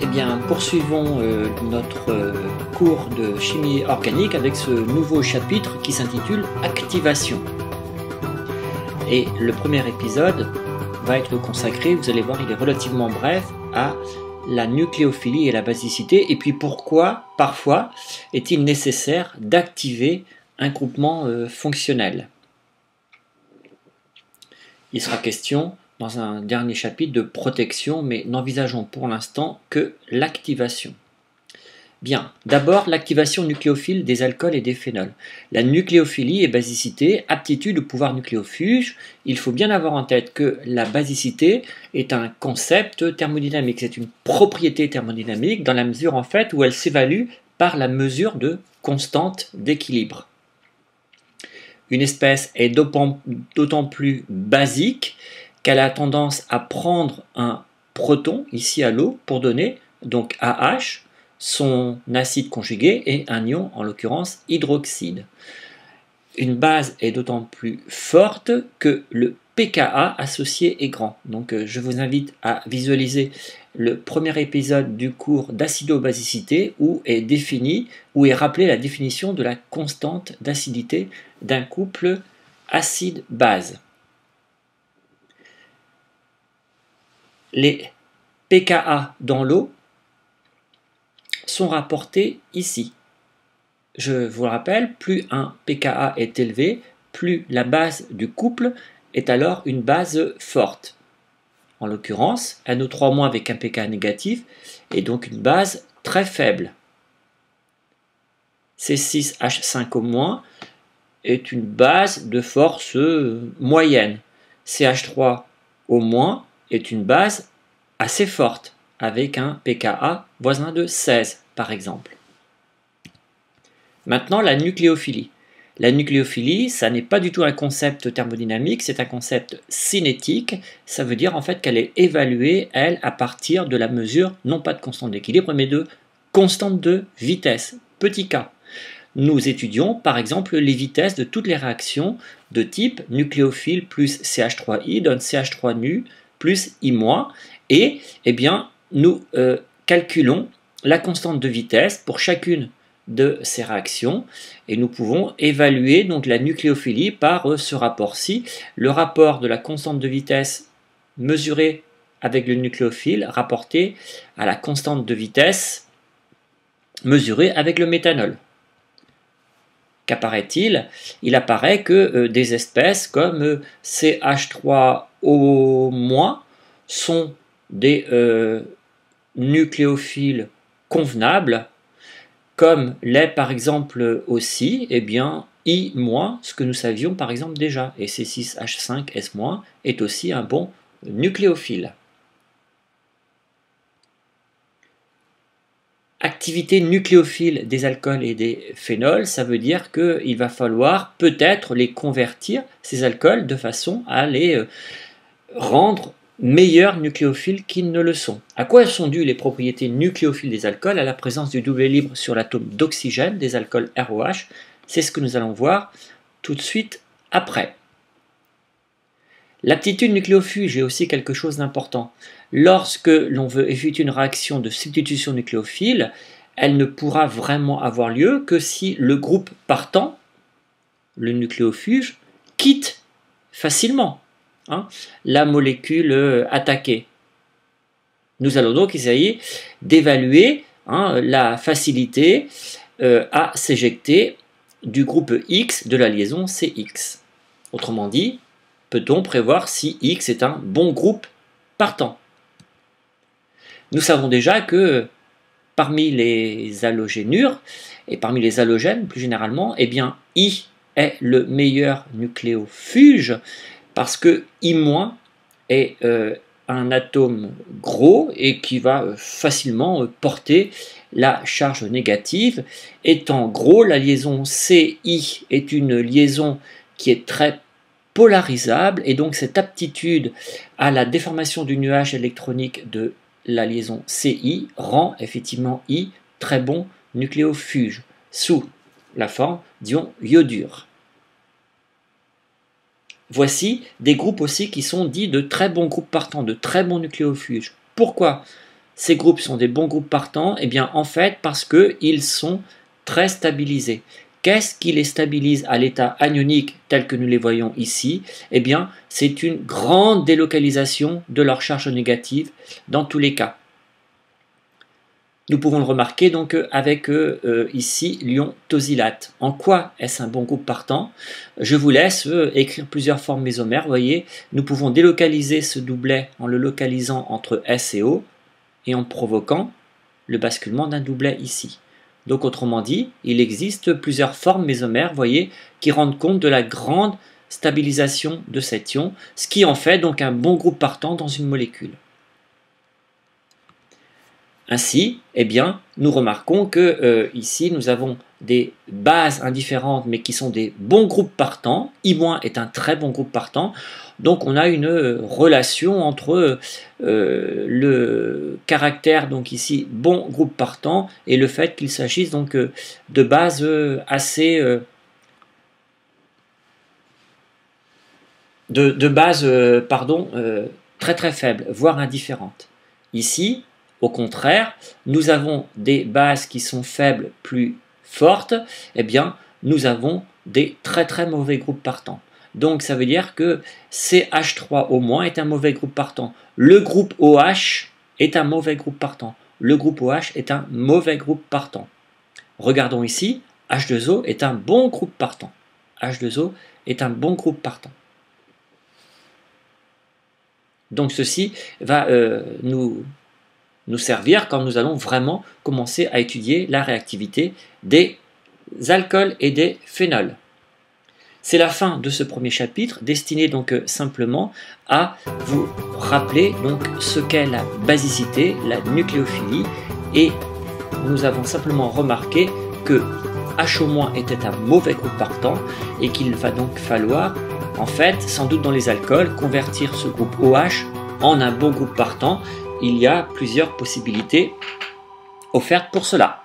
Eh bien, poursuivons notre cours de chimie organique avec ce nouveau chapitre qui s'intitule Activation. Et le premier épisode va être consacré, vous allez voir, il est relativement bref, à la nucléophilie et la basicité, et puis pourquoi, parfois, est-il nécessaire d'activer un groupement fonctionnel. Il sera question dans un dernier chapitre de protection, mais n'envisageons pour l'instant que l'activation. Bien, d'abord l'activation nucléophile des alcools et des phénols. La nucléophilie et basicité, aptitude ou pouvoir nucléofuge, il faut bien avoir en tête que la basicité est un concept thermodynamique, c'est une propriété thermodynamique dans la mesure en fait où elle s'évalue par la mesure de constante d'équilibre. Une espèce est d'autant plus basique qu'elle a tendance à prendre un proton, ici à l'eau, pour donner donc AH, son acide conjugué, et un ion, en l'occurrence hydroxyde. Une base est d'autant plus forte que le pKa associé est grand. Donc je vous invite à visualiser le premier épisode du cours d'acido-basicité où est rappelée la définition de la constante d'acidité d'un couple acide-base. Les pKa dans l'eau sont rapportés ici. Je vous le rappelle, plus un pKa est élevé, plus la base du couple est alors une base forte. En l'occurrence, NO3- avec un pKa négatif est donc une base très faible. C6H5O- est une base de force moyenne. CH3O- est une base assez forte, avec un pKa voisin de 16 par exemple. Maintenant, la nucléophilie. La nucléophilie, ça n'est pas du tout un concept thermodynamique, c'est un concept cinétique. Ça veut dire en fait qu'elle est évaluée, elle, à partir de la mesure, non pas de constante d'équilibre, mais de constante de vitesse, petit k. Nous étudions par exemple les vitesses de toutes les réactions de type nucléophile plus CH3I donne CH3 nu plus I-, et eh bien, nous calculons la constante de vitesse pour chacune de ces réactions et nous pouvons évaluer donc la nucléophilie par ce rapport-ci, le rapport de la constante de vitesse mesurée avec le nucléophile rapporté à la constante de vitesse mesurée avec le méthanol. Qu'apparaît-il? Il apparaît que des espèces comme CH3O- sont des nucléophiles convenables, comme l'est par exemple aussi I-, ce que nous savions par exemple déjà, et C6H5S- est aussi un bon nucléophile. Activité nucléophile des alcools et des phénols, ça veut dire qu'il va falloir peut-être les convertir, ces alcools, de façon à les rendre meilleurs nucléophiles qu'ils ne le sont. À quoi sont dues les propriétés nucléophiles des alcools? À la présence du double libre sur l'atome d'oxygène des alcools ROH. C'est ce que nous allons voir tout de suite après. L'aptitude nucléofuge est aussi quelque chose d'important. Lorsque l'on veut effectuer une réaction de substitution nucléophile, elle ne pourra vraiment avoir lieu que si le groupe partant, le nucléofuge, quitte facilement la molécule attaquée. Nous allons donc essayer d'évaluer la facilité à s'éjecter du groupe X de la liaison CX. Autrement dit, peut-on prévoir si X est un bon groupe partant? Nous savons déjà que parmi les halogénures et parmi les halogènes plus généralement, I est le meilleur nucléofuge parce que I- est un atome gros et qui va facilement porter la charge négative. Étant gros, la liaison CI est une liaison qui est très polarisable et donc cette aptitude à la déformation du nuage électronique de la liaison CI rend effectivement I très bon nucléofuge sous la forme d'ion iodure. Voici des groupes aussi qui sont dits de très bons groupes partants, de très bons nucléofuges. Pourquoi ces groupes sont des bons groupes partants? Eh bien, en fait, parce qu'ils sont très stabilisés. Qu'est-ce qui les stabilise à l'état anionique tel que nous les voyons ici? Eh bien, c'est une grande délocalisation de leur charge négative dans tous les cas. Nous pouvons le remarquer donc avec ici l'ion tosylate. En quoi est-ce un bon groupe partant? Je vous laisse écrire plusieurs formes mésomères. Vous voyez, nous pouvons délocaliser ce doublet en le localisant entre S et O et en provoquant le basculement d'un doublet ici. Donc autrement dit, il existe plusieurs formes mésomères, vous voyez, qui rendent compte de la grande stabilisation de cet ion, ce qui en fait donc un bon groupe partant dans une molécule. Ainsi, eh bien, nous remarquons que ici, nous avons des bases indifférentes, mais qui sont des bons groupes partants. I- est un très bon groupe partant. Donc, on a une relation entre le caractère, donc ici, bon groupe partant, et le fait qu'il s'agisse donc de bases assez... de bases, très très faibles, voire indifférentes. Ici, au contraire, nous avons des bases qui sont faibles plus fortes, eh bien, nous avons des très très mauvais groupes partants. Donc ça veut dire que CH3O- est un mauvais groupe partant. Le groupe OH est un mauvais groupe partant. Le groupe OH est un mauvais groupe partant. Regardons ici, H2O est un bon groupe partant. H2O est un bon groupe partant. Donc ceci va nous servir quand nous allons vraiment commencer à étudier la réactivité des alcools et des phénols. C'est la fin de ce premier chapitre, destiné donc simplement à vous rappeler donc ce qu'est la basicité, la nucléophilie, et nous avons simplement remarqué que H- était un mauvais groupe partant et qu'il va donc falloir, en fait, sans doute dans les alcools, convertir ce groupe OH en un bon groupe partant. Il y a plusieurs possibilités offertes pour cela.